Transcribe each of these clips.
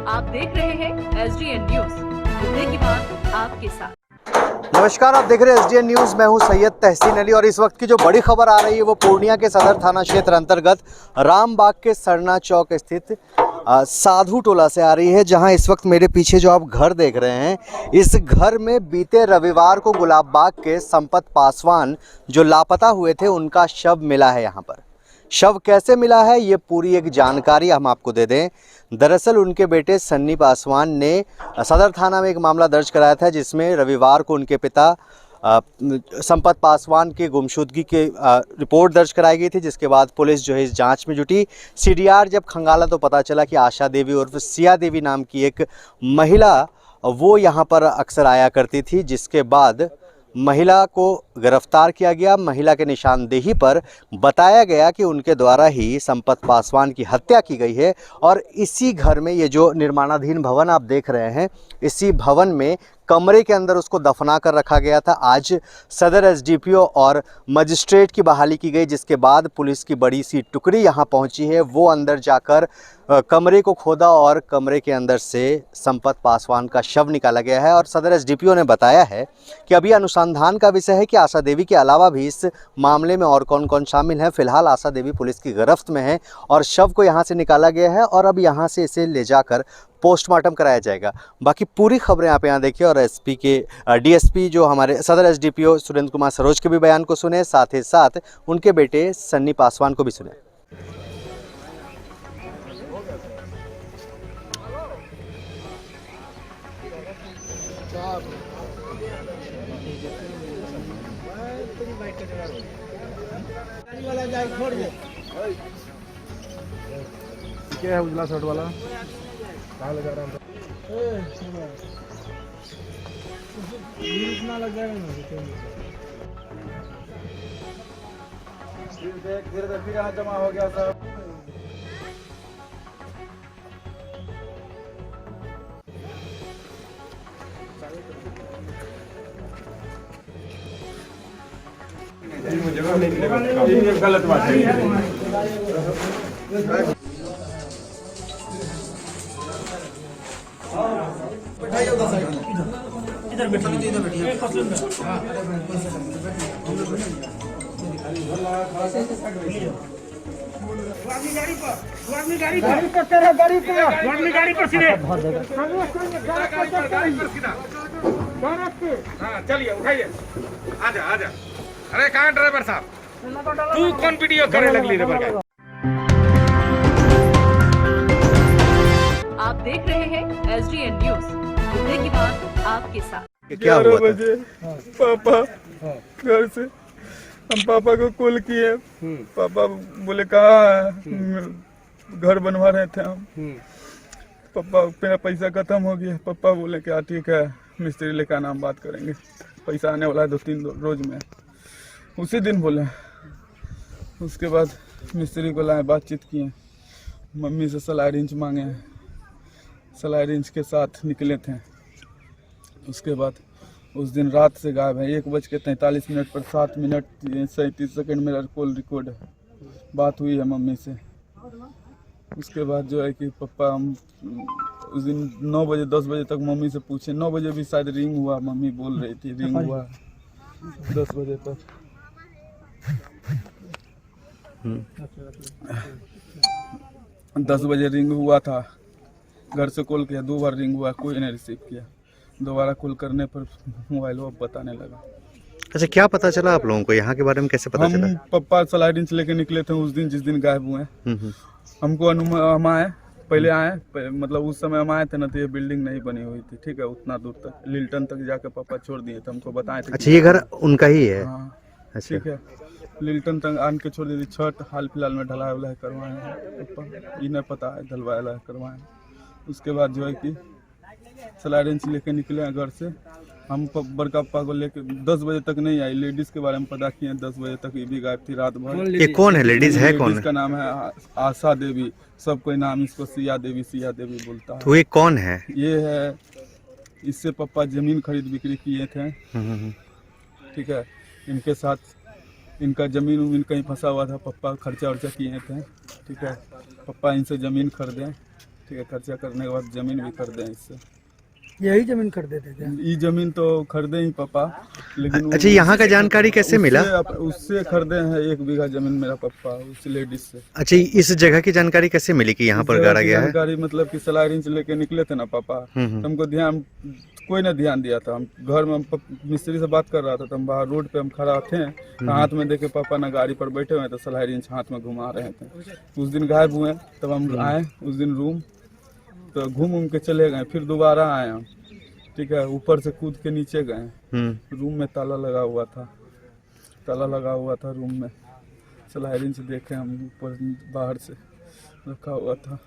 आप देख रहे हैं SDN न्यूज, मुद्दे की बात आपके साथ। नमस्कार, आप देख रहे हैं SDN न्यूज़। मैं हूं सैयद तहसीन अली और इस वक्त की जो बड़ी खबर आ रही है वो पूर्णिया के सदर थाना क्षेत्र अंतर्गत रामबाग के सरना चौक स्थित साधु टोला से आ रही है, जहां इस वक्त मेरे पीछे जो आप घर देख रहे हैं, इस घर में बीते रविवार को गुलाब बाग के संपत पासवान जो लापता हुए थे उनका शव मिला है। यहाँ पर शव कैसे मिला है ये पूरी एक जानकारी हम आपको दे दें। दरअसल उनके बेटे सन्नी पासवान ने सदर थाना में एक मामला दर्ज कराया था, जिसमें रविवार को उनके पिता संपत पासवान की गुमशुदगी के रिपोर्ट दर्ज कराई गई थी, जिसके बाद पुलिस जो है इस जांच में जुटी। CDR जब खंगाला तो पता चला कि आशा देवी उर्फ सिया देवी नाम की एक महिला वो यहाँ पर अक्सर आया करती थी, जिसके बाद महिला को गिरफ्तार किया गया। महिला के निशानदेही पर बताया गया कि उनके द्वारा ही संपत पासवान की हत्या की गई है और इसी घर में, ये जो निर्माणाधीन भवन आप देख रहे हैं, इसी भवन में कमरे के अंदर उसको दफना कर रखा गया था। आज सदर SDPO और मजिस्ट्रेट की बहाली की गई, जिसके बाद पुलिस की बड़ी सी टुकड़ी यहाँ पहुँची है। वो अंदर जाकर कमरे को खोदा और कमरे के अंदर से संपत पासवान का शव निकाला गया है। और सदर SDPO ने बताया है कि अभी अनुसंधान का विषय है कि आशा देवी के अलावा भी इस मामले में और कौन कौन शामिल है। फिलहाल आशा देवी पुलिस की गिरफ्त में है और शव को यहाँ से निकाला गया है और अब यहाँ से इसे ले जाकर पोस्टमार्टम कराया जाएगा। बाकी पूरी खबरें आप यहाँ देखिए और DSP जो हमारे सदर SDPO सुरेंद्र कुमार सरोज के भी बयान को सुने, साथ ही साथ उनके बेटे सन्नी पासवान को भी सुने। क्या है उजला शर्ट वाला कहाँ लगा रहा है? इतना लग जाएगा ना। धीरे फिर यहाँ जमा हो गया सब। ये गलत बात है। इधर बैठिए, इधर बैठिए। गाड़ी पर सीधे। हाँ चलिए, उठाइए। आजा आजा। अरे कहाँ ड्राइवर साहब, तू कौन वीडियो करे लगली रे बरगा? आप देख रहे हैं SDN न्यूज, मुद्दे की बात आपके साथ। क्या हुआ बजे पापा घर से हम पापा को कॉल किए। पापा बोले कहाँ है? घर बनवा रहे थे हम। पापा मेरा पैसा खत्म हो गया। पापा बोले क्या ठीक है, मिस्त्री लेकर आना, हम बात करेंगे, पैसा आने वाला है 2-3 रोज में। उसी दिन बोले। उसके बाद मिस्त्री को लाए, बातचीत किए, मम्मी से सलाई रिंच मांगे हैं, सलाई रिंच के साथ निकले थे। उसके बाद उस दिन रात से गायब है। 1:43 पर 7 मिनट 37 सेकंड मेरा कॉल रिकॉर्ड है, बात हुई है मम्मी से। उसके बाद जो है कि पापा हम उस दिन 9 बजे 10 बजे तक मम्मी से पूछे। 9 बजे भी शायद रिंग हुआ, मम्मी बोल रही थी रिंग हुआ 10 बजे तक। 10 बजे रिंग हुआ था, घर से कॉल किया, 2 बार रिंग हुआ, कोई नहीं रिसीव किया। दोबारा कॉल करने पर मोबाइल वो बताने लगा। अच्छा, क्या पता चला आप लोगों को यहाँ के बारे में? कैसे पता चला? हम पापा सलाई रिंच लेके निकले थे उस दिन, जिस दिन गायब हुए। हमको हम आए, पहले आए, मतलब उस समय हम आए थे ना, तो ये बिल्डिंग नहीं बनी हुई थी, ठीक है, उतना दूर तक लिल्टन तक जाके पापा छोड़ दिए थे, हमको बताए थे। अच्छा, ये घर उनका ही है? हाँ अच्छा, ठीक है, लिल्टन तक आन के छोड़ दी थी। छत हाल फिलहाल में ढलाई वलाई करवाए हैं पापा, ये नहीं पता है ढलवाए वलाई करवाए। उसके बाद जो है कि सलाई रिंच लेके निकले हैं घर से। हम बड़का पापा को लेके 10 बजे तक नहीं आई। लेडीज के बारे में पता किए, 10 बजे तक ये भी गायब थी रात भर। ये कौन है? लेडीज है कौन? इसका नाम है आशा देवी, सब कोई नाम इसको सिया देवी बोलता है। तो ये कौन है? ये है, इससे पापा जमीन खरीद बिक्री किए थे, ठीक है। इनके साथ इनका ज़मीन उमीन कहीं फंसा हुआ था, पापा खर्चा वर्चा किए थे, ठीक है। पापा इनसे ज़मीन खरीदें, ठीक है, खर्चा करने के बाद ज़मीन भी खरीदें इससे। यही जमीन खरीदे थे क्या? ये ज़मीन तो खरीदे ही पापा, लेकिन अच्छा, यहाँ का जानकारी कैसे मिला? उससे खरीदे हैं 1 बीघा ज़मीन मेरा पापा उस लेडीज से। अच्छा, इस जगह की जानकारी कैसे मिली कि यहाँ पर गाड़ा गया है? जानकारी मतलब कि सलाइरिंग से लेके निकले थे ना पापा, हमको ध्यान कोई ने ध्यान दिया था। हम घर में मिस्त्री से बात कर रहा था, तो हम बाहर रोड पे हम खड़ा थे, हाथ में देखे पापा ना गाड़ी पर बैठे हुए, तो सलाइरिंग हाथ में घुमा रहे थे। उस दिन गायब हुए, तब हम आए उस दिन रूम, तो घूम के चले गए, फिर दोबारा आए हम, ठीक है। ऊपर से कूद के नीचे गए, रूम में ताला लगा हुआ था रूम में। सलाइरिंग से देखे हम, ऊपर बाहर से रखा हुआ था।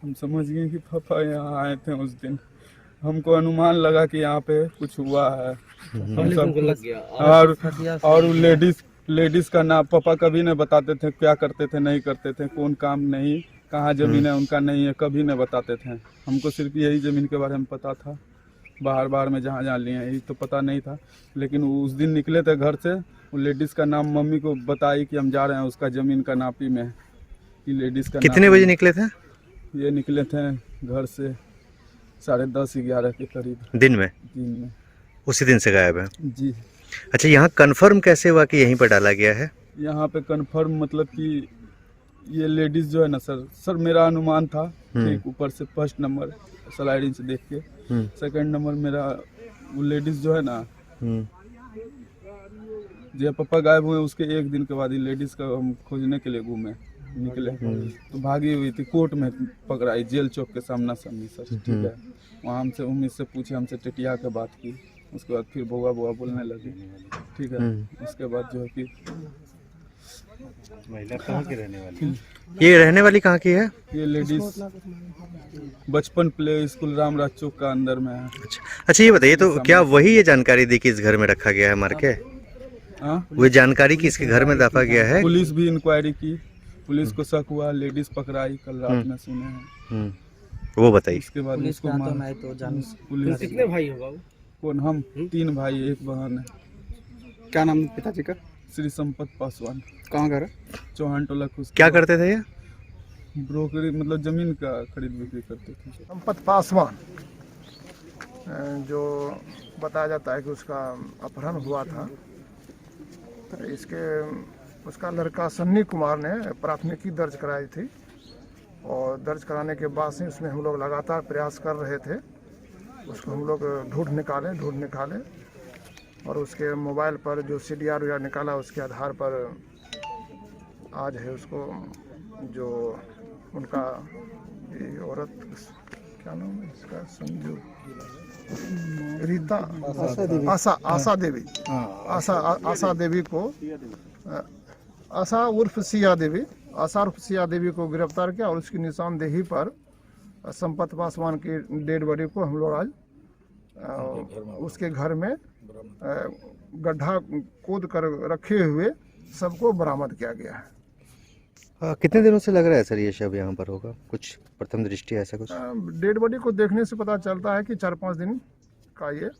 हम समझ गए कि पापा यहाँ आए थे उस दिन। हमको अनुमान लगा कि यहाँ पे कुछ हुआ है। हम सब लग गया। और लेडीज का नाम पापा कभी नहीं बताते थे, क्या करते थे नहीं करते थे, कौन काम नहीं, कहाँ ज़मीन है उनका नहीं है, कभी नहीं बताते थे। हमको सिर्फ यही ज़मीन के बारे में पता था, बाहर में जहाँ लिए हैं यही तो पता नहीं था। लेकिन उस दिन निकले थे घर से, वो लेडीज़ का नाम मम्मी को बताई कि हम जा रहे हैं उसका ज़मीन का नापी में। ये लेडीज़ का कितने बजे निकले थे? ये निकले थे घर से 10:30-11 के करीब दिन में। उसी दिन से गायब है जी। अच्छा, यहाँ कंफर्म कैसे हुआ कि यहीं पर डाला गया है? यहाँ पे कंफर्म मतलब कि ये लेडीज जो है ना सर मेरा अनुमान था, ठीक, ऊपर से फर्स्ट नंबर स्लाइडिंग से देख के, सेकंड नंबर मेरा वो लेडीज जो है ना, जब पापा गायब हुए उसके 1 दिन के बाद ये लेडीज का हम खोजने के लिए निकले, तो भागी हुई थी, कोर्ट में पकड़ाई, जेल चौक के सामना सामनी सर, ठीक है। वहाँ हमसे उम्मीद से पूछे, हमसे टिटिया के बात की, उसके बाद फिर बुआ बोलने लगी, ठीक है। उसके बाद जो है कि महिला कहाँ की रहने वाली? ये रहने वाली कहाँ की है? ये लेडीज बचपन प्ले स्कूल रामराज चौक का अंदर में है। अच्छा, ये बताइए तो क्या वही ये जानकारी दी कि इस घर में रखा गया है मार के? वो जानकारी कि इसके घर में दफा गया है? पुलिस भी इंक्वायरी की, पुलिस को शक हुआ, लेडीज पकड़ाई, कल रात में सुने हैं। वो बताइए। उसके बाद उसको मार, पुलिस। कितने भाई हो बाबू? कौन? हम 3 भाई 1 बहन है। क्या नाम पिताजी का? श्री संपत पासवान। कहाँ घर है? चौहान टोला खुश। क्या करते थे ये? ब्रोकरी मतलब जमीन का खरीद बिक्री करते थे। संपत पासवान जो बताया जाता है कि उसका अपहरण हुआ था, उसका लड़का सन्नी कुमार ने प्राथमिकी दर्ज कराई थी, और दर्ज कराने के बाद से उसमें हम लोग लगातार प्रयास कर रहे थे। उसको हम लोग ढूंढ निकाले और उसके मोबाइल पर जो CDR वगैरह निकाला, उसके आधार पर आज है उसको जो उनका ये औरत, क्या नाम है इसका, संजू रीता आशा देवी, आशा देवी को, आशा उर्फ सिया देवी को गिरफ्तार किया, और उसकी निशानदेही पर संपत पासवान की डेड बॉडी को हम लोग आज उसके घर में गड्ढा खोद कर रखे हुए सबको बरामद किया गया है। कितने दिनों से लग रहा है सर ये शव यहाँ पर होगा? कुछ प्रथम दृष्टि ऐसा कुछ? डेड बॉडी को देखने से पता चलता है कि 4-5 दिन का ये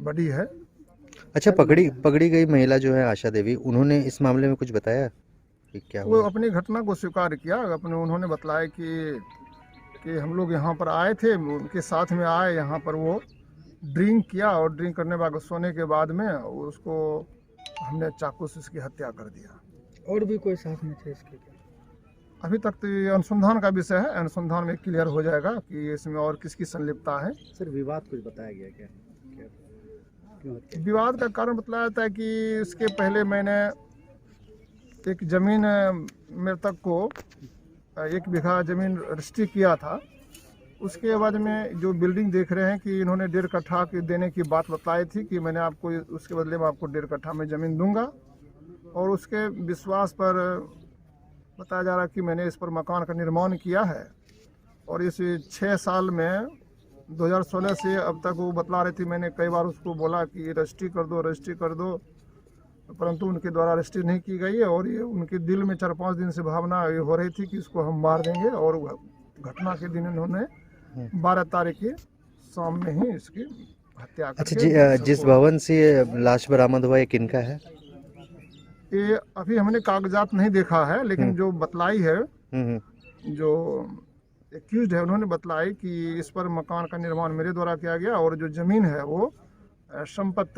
बॉडी है। अच्छा, पकड़ी गई महिला जो है आशा देवी, उन्होंने इस मामले में कुछ बताया कि क्या वो हुआ? अपनी घटना को स्वीकार किया। उन्होंने बताया कि हम लोग यहाँ पर आए थे, उनके साथ में आए, यहाँ पर वो ड्रिंक किया, और ड्रिंक करने के बाद सोने के बाद में उसको हमने चाकू से उसकी हत्या कर दिया। और भी कोई साथ में थे इसके? अभी तक तो ये अनुसंधान का विषय है, अनुसंधान में क्लियर हो जाएगा कि इसमें और किसकी संलिप्तता है। सर विवाद कुछ बताया गया क्या? विवाद का कारण बताया जाता है कि इसके पहले मैंने एक जमीन मृतक को 1 बीघा जमीन रजिस्ट्री किया था। उसके बाद में जो बिल्डिंग देख रहे हैं कि इन्होंने 1.5 कट्ठा की देने की बात बताई थी कि मैंने आपको उसके बदले में आपको 1.5 कट्ठा में ज़मीन दूंगा, और उसके विश्वास पर बताया जा रहा है कि मैंने इस पर मकान का निर्माण किया है। और इस 6 साल में 2016 से अब तक वो बतला रही थी, मैंने कई बार उसको बोला कि रजिस्ट्री कर दो, परंतु उनके द्वारा रजिस्ट्री नहीं की गई है, और ये उनके दिल में 4-5 दिन से भावना ये हो रही थी कि इसको हम मार देंगे। और घटना के दिन इन्होंने 12 तारीख के शाम में ही इसकी हत्या अच्छा, जिस भवन से लाश बरामद हुआ ये किनका है? ये अभी हमने कागजात नहीं देखा है, लेकिन जो बतलाई है, जो एक्यूज्ड है, उन्होंने बतलाई कि इस पर मकान का निर्माण मेरे द्वारा किया गया और जो जमीन है वो संपत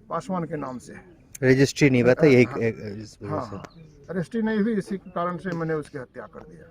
पासवान के नाम से है। रजिस्ट्री नहीं बता यही हाँ, इस वजह से। रजिस्ट्री नहीं हुई, इसी के कारण से मैंने उसकी हत्या कर दिया।